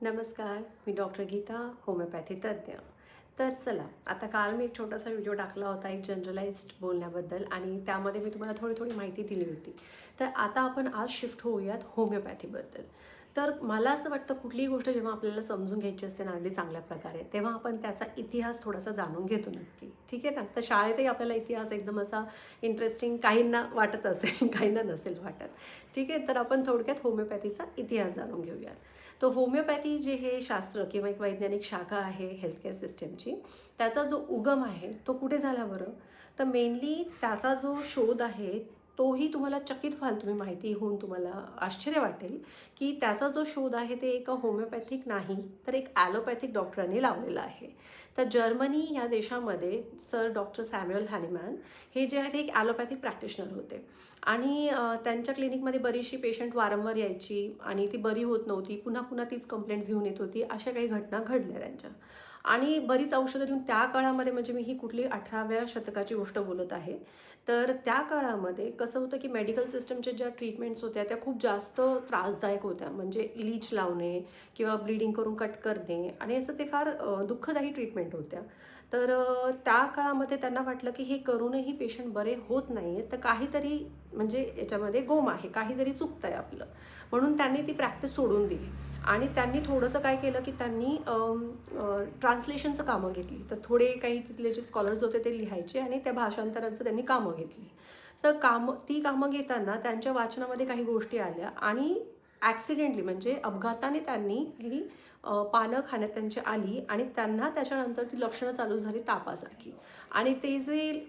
नमस्कार, मी doctor Gita, homeopathy तज्ज्ञ. तर चला, आता काल मी एक छोटासा व्हिडिओ टाकला होता एक जनरलाइज्ड बोलण्याबद्दल आणि त्यामध्ये मी तुम्हाला थोडी माहिती दिली होती. तर आता आपण आज शिफ्ट होऊयात होमिओपॅथीबद्दल. तर मला असं वाटतं कुठलीही गोष्ट जेव्हा आपल्याला समजून घ्यायची असते ना अगदी चांगल्या प्रकारे, तेव्हा आपण त्याचा इतिहास थोडासा जाणून घेतो नक्की. ठीक आहे ना? तर शाळेतही आपल्याला इतिहास एकदम असा इंटरेस्टिंग काहींना वाटत असेल, काहींना नसेल वाटत. ठीक आहे? तर आपण थोडक्यात होमिओपॅथीचा इतिहास जाणून घेऊयात. तो होमिओपॅथी जे हे शास्त्र किंवा एक वैज्ञानिक शाखा आहे हेल्थकेअर सिस्टमची, त्याचा जो उगम आहे तो कुठे झाला बरं? तर मेनली त्याचा जो शोध आहे तोही तुम्हाला चकित व्हाल तुम्ही माहिती होऊन तुम्हाला आश्चर्य वाटेल की त्याचा जो शोध आहे ते एका होमिओपॅथिक नाही तर एक ॲलोपॅथिक डॉक्टरांनी लावलेला आहे. तर जर्मनी या देशामध्ये सर डॉक्टर सॅम्युअल हॅनिमॅन हे जे आहेत एक ॲलोपॅथिक प्रॅक्टिशनर होते आणि त्यांच्या क्लिनिकमध्ये बरीचशी पेशंट वारंवार यायची आणि ती बरी होत नव्हती, पुन्हा पुन्हा तीच कंप्लेंट्स घेऊन येत होती. अशा काही घटना घडल्या त्यांच्या आणि बरीच औषधं देऊन त्या काळामध्ये, म्हणजे मी ही कुठली 18व्या शतकाची गोष्ट बोलत आहे, तर त्या काळामध्ये कसं होतं की मेडिकल सिस्टमच्या ज्या ट्रीटमेंट्स होत्या त्या खूप जास्त त्रासदायक होत्या. म्हणजे लीच लावणे किंवा ब्लिडिंग करून कट करणे आणि असं ते फार दुःखदायी ट्रीटमेंट होत्या. तर त्या काळामध्ये त्यांना वाटलं की हे करूनही पेशंट बरे होत नाही आहेत, तर काहीतरी म्हणजे याच्यामध्ये गोम आहे, काहीतरी चुकतं आहे आपलं. म्हणून त्यांनी ती प्रॅक्टिस सोडून दिली आणि त्यांनी थोडंसं काय केलं की त्यांनी ट्रान्सलेशनचं कामं घेतली. तर थोडे काही तिथले जे स्कॉलर्स होते ते लिहायचे आणि त्या भाषांतराचं त्यांनी कामं घेतली. तर ती कामं घेताना त्यांच्या वाचनामध्ये काही गोष्टी आल्या आणि ॲक्सिडेंटली म्हणजे अपघाताने त्यांनी काही पानं खाण्यात त्यांची आली आणि त्यांना त्याच्यानंतर ती लक्षणं चालू झाली तापासारखी. आणि ते जे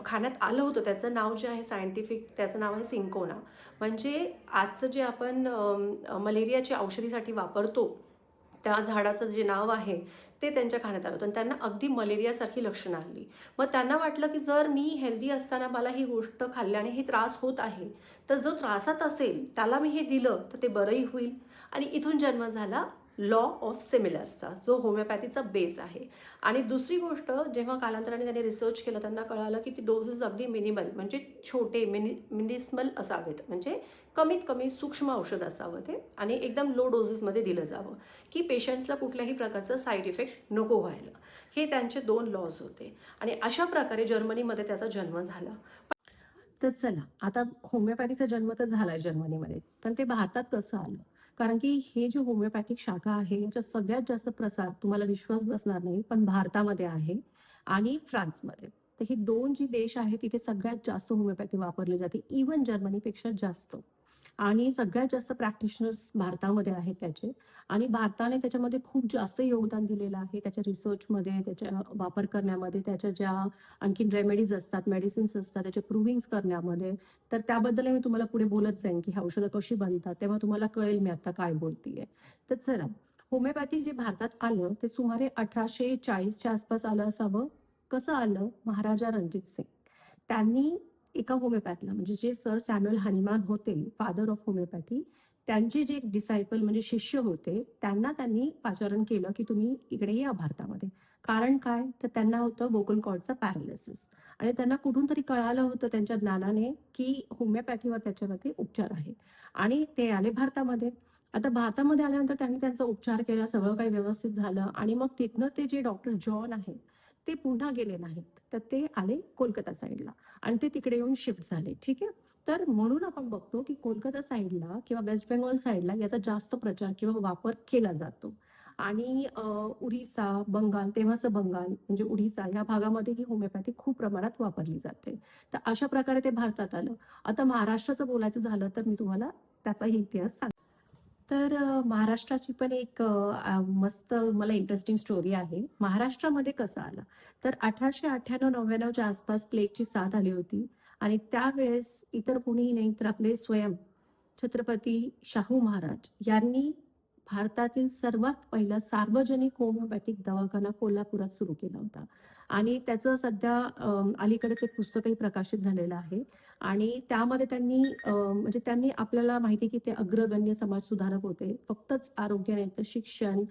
खाण्यात आलं होतं त्याचं नाव जे आहे सायंटिफिक, त्याचं नाव आहे सिंकोना. म्हणजे आजचं जे आपण मलेरियाच्या औषधीसाठी वापरतो त्या झाडाचं जे नाव आहे ते त्यांच्या खाण्यात आलं होतं आणि त्यांना अगदी मलेरियासारखी लक्षणं आली. मग त्यांना वाटलं की जर मी हेल्दी असताना मला ही गोष्ट खाल्ल्याने हे त्रास होत आहे, तर जो त्रासात असेल त्याला मी हे दिलं तर ते बरंही होईल. आणि इथून जन्म झाला लॉ ऑफ सिमिलर्सचा, जो होमिओपॅथीचा बेस आहे. आणि दुसरी गोष्ट, जेव्हा कालांतराने त्यांनी रिसर्च केलं त्यांना कळालं की ती डोसेस अगदी मिनिमल म्हणजे छोटे मिनिस्मल असावेत, म्हणजे कमीत कमी सूक्ष्म औषध असावं ते आणि एकदम लो डोसेसमध्ये दिलं जावं की पेशंट्सला कुठल्याही प्रकारचं साईड इफेक्ट नको व्हायला. हे त्यांचे 2 लॉज होते आणि अशा प्रकारे जर्मनीमध्ये त्याचा जन्म झाला. तर चला, आता होमिओपॅथीचा जन्म तर झाला जर्मनीमध्ये, पण ते भारतात कसं आलं? कारण की हे जे होमिओपॅथिक शाखा आहे याचा सगळ्यात जास्त प्रसार तुम्हाला विश्वास बसणार नाही, पण भारतामध्ये आहे आणि फ्रान्समध्ये. तर ही 2 जी देश आहेत तिथे सगळ्यात जास्त होमिओपॅथी वापरली जाते, इव्हन जर्मनीपेक्षा जास्त. आणि सगळ्यात जास्त प्रॅक्टिशनर्स भारतामध्ये आहेत त्याचे आणि भारताने त्याच्यामध्ये खूप जास्त योगदान दिलेलं आहे त्याच्या रिसर्चमध्ये, त्याच्या वापर करण्यामध्ये, त्याच्या ज्या आणखीन रेमेडीज असतात, मेडिसिन्स असतात, त्याचे प्रूव्हिंग्स करण्यामध्ये. तर त्याबद्दल मी तुम्हाला पुढे बोलत जाईन की ही औषधं कशी बनतात, तेव्हा तुम्हाला कळेल मी आता काय बोलतीये. तर चला, होमिओपॅथी जे भारतात आलं ते सुमारे 1840च्या आसपास आलं असावं. कसं आलं? महाराजा रणजित सिंग त्यांनी एका होमिओपॅथला, म्हणजे जे सर सॅम्युअल हनीमॅन होते, फादर ऑफ होमिओपॅथी, त्यांचे जे डिसायपल म्हणजे शिष्य होते, त्यांना त्यांनी पाचारण केलं की तुम्ही इकडे या भारतामध्ये. कारण काय? तर त्यांना होतं व्होकल कॉर्डचा पॅरालिसिस आणि त्यांना कुठून तरी कळालं होतं त्यांच्या ज्ञानाने की होमिओपॅथीवर त्याच्यावरती उपचार आहे आणि ते आले भारतामध्ये. आता भारतामध्ये आल्यानंतर त्यांनी त्यांचा उपचार केला, सगळं काही व्यवस्थित झालं आणि मग तिथनं ते जे डॉक्टर जॉन आहेत, ते पुन्हा गेले नाहीत. तर ते आले कोलकाता साईडला आणि ते तिकडे येऊन शिफ्ट झाले. ठीक आहे. तर म्हणून आपण बघतो की कोलकाता साईडला किंवा वेस्ट बेंगॉल साईडला याचा जास्त प्रचार किंवा वापर केला जातो. आणि उरिसा, बंगाल, तेव्हाचं बंगाल म्हणजे उडीसा या भागामध्ये ही होमिओपॅथी खूप प्रमाणात वापरली जाते. तर अशा प्रकारे ते भारतात आलं. आता महाराष्ट्राचं बोलायचं झालं तर मी तुम्हाला त्याचाही इतिहास सांगते. तर महाराष्ट्राची पण एक मस्त मला इंटरेस्टिंग स्टोरी आहे. महाराष्ट्रामध्ये कसं आलं? तर 1898-99च्या आसपास प्लेगची साथ आली होती आणि त्यावेळेस इतर कोणीही नाही तर आपले स्वयं छत्रपती शाहू महाराज यांनी भारतातील सर्वात पहिला सार्वजनिक होमिओपॅथिक दवाखाना कोल्हापुरात सुरू केला होता आणि त्याचं सध्या अलीकडेच एक पुस्तकही प्रकाशित झालेलं आहे आणि त्यामध्ये त्यांनी म्हणजे त्यांनी आपल्याला माहिती की ते अग्रगण्य समाज सुधारक होते. फक्तच आरोग्य नाही तर शिक्षण,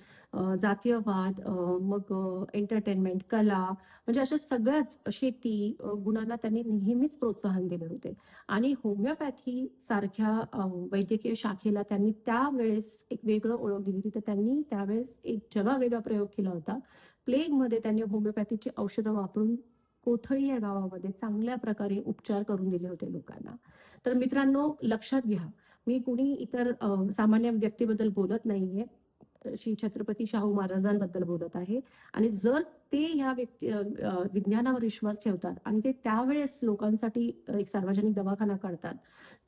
जातीयवाद, मग एंटरटेनमेंट, कला म्हणजे अशा सगळ्याच शेती गुणांना त्यांनी नेहमीच प्रोत्साहन दिले होते. आणि होमिओपॅथी सारख्या वैद्यकीय शाखेला त्यांनी त्यावेळेस एक वेगळं ओळख दिली होती, तर त्यांनी त्यावेळेस एक जगावेगळा प्रयोग केला होता. प्लेगमध्ये त्यांनी होमिओपॅथीची औषधं वापरून कोथळी या गावामध्ये चांगल्या प्रकारे उपचार करून दिले होते लोकांना. तर मित्रांनो, लक्षात घ्या, मी कुणी इतर सामान्य व्यक्तीबद्दल बोलत नाहीये. श्री छत्रपती शाहू महाराजांबद्दल बोलत आहे. आणि जर ते ह्या विज्ञानावर विश्वास ठेवतात आणि ते त्यावेळेस लोकांसाठी एक सार्वजनिक दवाखाना काढतात,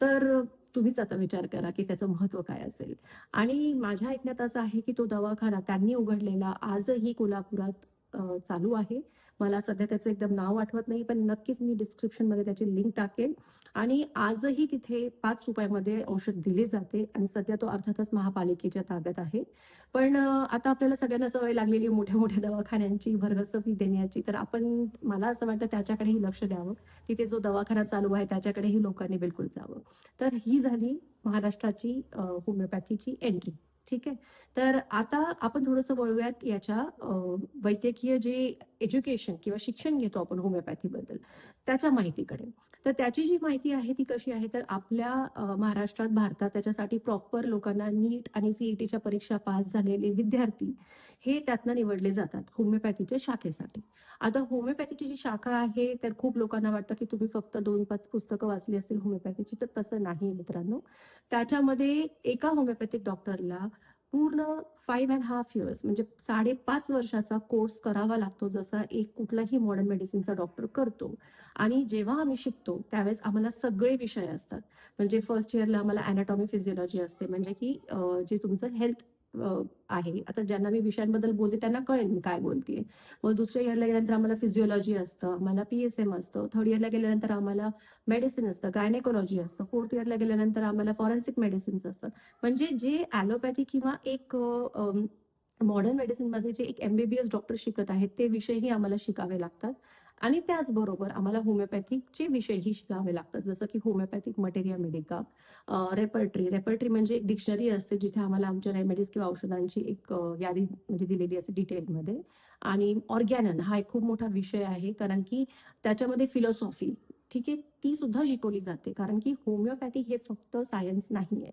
तर तुम्हीच आता विचार करा की त्याचं महत्त्व काय असेल. आणि माझ्या ऐकण्यात असं आहे की तो दवाखाना त्यांनी उघडलेला आजही कोल्हापुरात चालू आहे. मला सध्या त्याचं एकदम नाव आठवत नाही, पण नक्कीच मी डिस्क्रिप्शनमध्ये त्याची लिंक टाकेल. आणि आजही तिथे ₹5 मध्ये औषध दिले जाते आणि सध्या तो अर्थातच महापालिकेच्या ताब्यात आहे. पण आता आपल्याला सगळ्यांना सवय लागलेली आहे मोठ्या-मोठ्या दवाखान्यांची भरघोस फी देण्याची. तर मला असं वाटतं त्याच्याकडेही लक्ष द्यावं. तिथे जो दवाखाना चालू आहे त्याच्याकडेही लोकांनी बिलकुल जावं. तर ही झाली महाराष्ट्राची होमिओपॅथीची एंट्री. ठीक आहे. तर आता आपण थोडंसं वळूयात याच्या वैद्यकीय जे एज्युकेशन किंवा शिक्षण घेतो आपण होमिओपॅथीबद्दल, त्याच्या माहितीकडे. तर त्याची जी माहिती आहे ती कशी आहे, तर आपल्या महाराष्ट्रात, भारतात त्याच्यासाठी प्रॉपर लोकांना नीट आणि सीईटीच्या परीक्षा पास झालेले विद्यार्थी हे त्यातनं निवडले जातात होमिओपॅथीच्या शाखेसाठी. आता होमिओपॅथीची जी शाखा आहे, तर खूप लोकांना वाटतं की तुम्ही फक्त 2-5 पुस्तकं वाचली असतील होमिओपॅथीची, तर तसं नाही मित्रांनो. त्याच्यामध्ये एका होमिओपॅथिक डॉक्टरला पूर्ण 5½ इयर्स म्हणजे 5.5 वर्षाचा कोर्स करावा लागतो, जसा एक कुठलाही मॉडर्न मेडिसिनचा डॉक्टर करतो. आणि जेव्हा आम्ही शिकतो त्यावेळेस आम्हाला सगळे विषय असतात. म्हणजे फर्स्ट इयरला आम्हाला अॅनाटॉमी, फिजिओलॉजी असते, म्हणजे की जे तुमचं हेल्थ आहे. आता ज्यांना मी विषयांबद्दल बोलते त्यांना कळेल मी काय बोलतेय. मग दुसऱ्या इयरला गेल्यानंतर आम्हाला फिजिओलॉजी असतं, आम्हाला PSM असतं. थर्ड इयरला गेल्यानंतर आम्हाला मेडिसिन असतं, गायनेकोलॉजी असतं. फोर्थ इयरला गेल्यानंतर आम्हाला फॉरेन्सिक मेडिसिन्स असतात. म्हणजे जे ॲलोपॅथी किंवा एक मॉडर्न मेडिसिनमध्ये जे एक MBBS डॉक्टर शिकत आहेत, ते विषयही आम्हाला शिकावे लागतात. आणि त्याचबरोबर आम्हाला होमिओपॅथिकचे विषयही शिकावे लागतात. जसं की होमिओपॅथिक मटेरिया मेडिका, रेपर्टरी म्हणजे एक डिक्शनरी असते, जिथे आम्हाला आमच्या रेमेडीज किंवा औषधांची एक यादी म्हणजे दिलेली असते डिटेलमध्ये. आणि ऑर्गॅनन हा एक खूप मोठा विषय आहे, कारण की त्याच्यामध्ये फिलॉसॉफी, ठीक आहे, ती सुद्धा शिकवली जाते. कारण की होमिओपॅथी हे फक्त सायन्स नाहीये.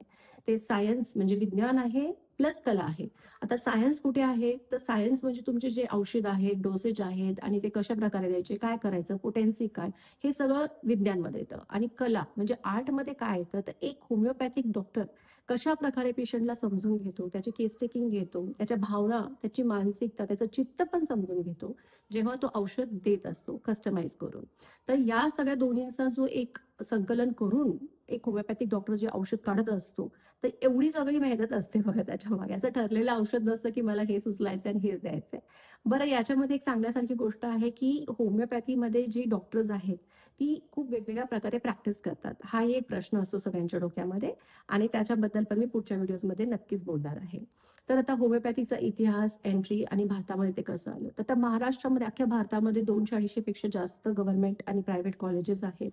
ते सायन्स म्हणजे विज्ञान आहे प्लस कला आहे. आता सायन्स कुठे आहे? तर सायन्स म्हणजे तुमचे जे औषध आहेत, डोसेज आहेत आणि ते कशाप्रकारे द्यायचे, काय करायचं, पोटेन्सी काय, हे सगळं विज्ञानमध्ये येतं. आणि कला म्हणजे आर्टमध्ये काय येतं, तर एक होमिओपॅथिक डॉक्टर कशाप्रकारे पेशंटला समजून घेतो, त्याची केस टेकिंग घेतो, त्याच्या भावना, त्याची मानसिकता, त्याचं चित्त पण समजून घेतो, जेव्हा तो औषध देत असतो कस्टमाइज करून. तर या सगळ्या दोन्हींचा जो एक संकलन करून एक होमिओपॅथिक डॉक्टर जे औषध काढत असतो, तर एवढी सगळी मेहनत असते बघा त्याच्यामागे. असं ठरलेलं औषध नसतं की मला हे सुचलायचं आणि हेच द्यायचंय. बरं, याच्यामध्ये एक सांगण्यासारखी गोष्ट आहे की होमिओपॅथीमध्ये जी डॉक्टर्स आहेत, ती खूप वेगवेगळ्या प्रकारे प्रॅक्टिस करतात. हा एक प्रश्न असतो सगळ्यांच्या डोक्यामध्ये आणि त्याच्याबद्दल पण मी पुढच्या व्हिडिओजमध्ये नक्कीच बोलणार आहे. तर आता होमिओपॅथीचा इतिहास, एंट्री आणि भारतामध्ये ते कसं आलं. तर आता महाराष्ट्रामध्ये, अख्ख्या भारतामध्ये 200-250 पेक्षा जास्त गव्हर्नमेंट आणि प्रायव्हेट कॉलेजेस आहेत.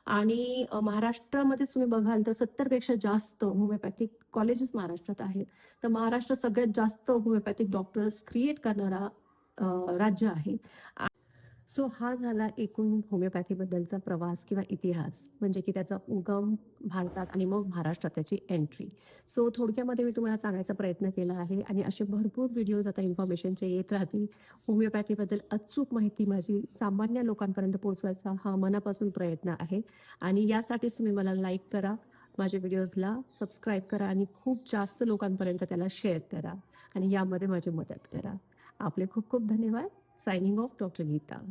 आणि महाराष्ट्रामध्ये तुम्ही बघाल तर 70 पेक्षा जास्त होमिओपॅथिक कॉलेजेस महाराष्ट्रात आहेत. तर महाराष्ट्र सगळ्यात जास्त होमिओपॅथिक डॉक्टर्स क्रिएट करणारा राज्य आहे. सो हा झाला एकूण होमिओपॅथीबद्दलचा प्रवास किंवा इतिहास, म्हणजे की त्याचा उगम भारतात आणि मग महाराष्ट्रात त्याची एंट्री. सो थोडक्यामध्ये मी तुम्हाला सांगायचा प्रयत्न केला आहे आणि असे भरपूर व्हिडिओज आता इन्फॉर्मेशनचे येत राहतील. होमिओपॅथीबद्दल अचूक माहिती माझी सामान्य लोकांपर्यंत पोहोचवायचा हा मनापासून प्रयत्न आहे. आणि यासाठीच तुम्ही मला लाईक करा, माझ्या व्हिडिओजला सबस्क्राईब करा आणि खूप जास्त लोकांपर्यंत त्याला शेअर करा आणि यामध्ये माझी मदत करा. आपले खूप खूप धन्यवाद. Signing off, doctor Gita.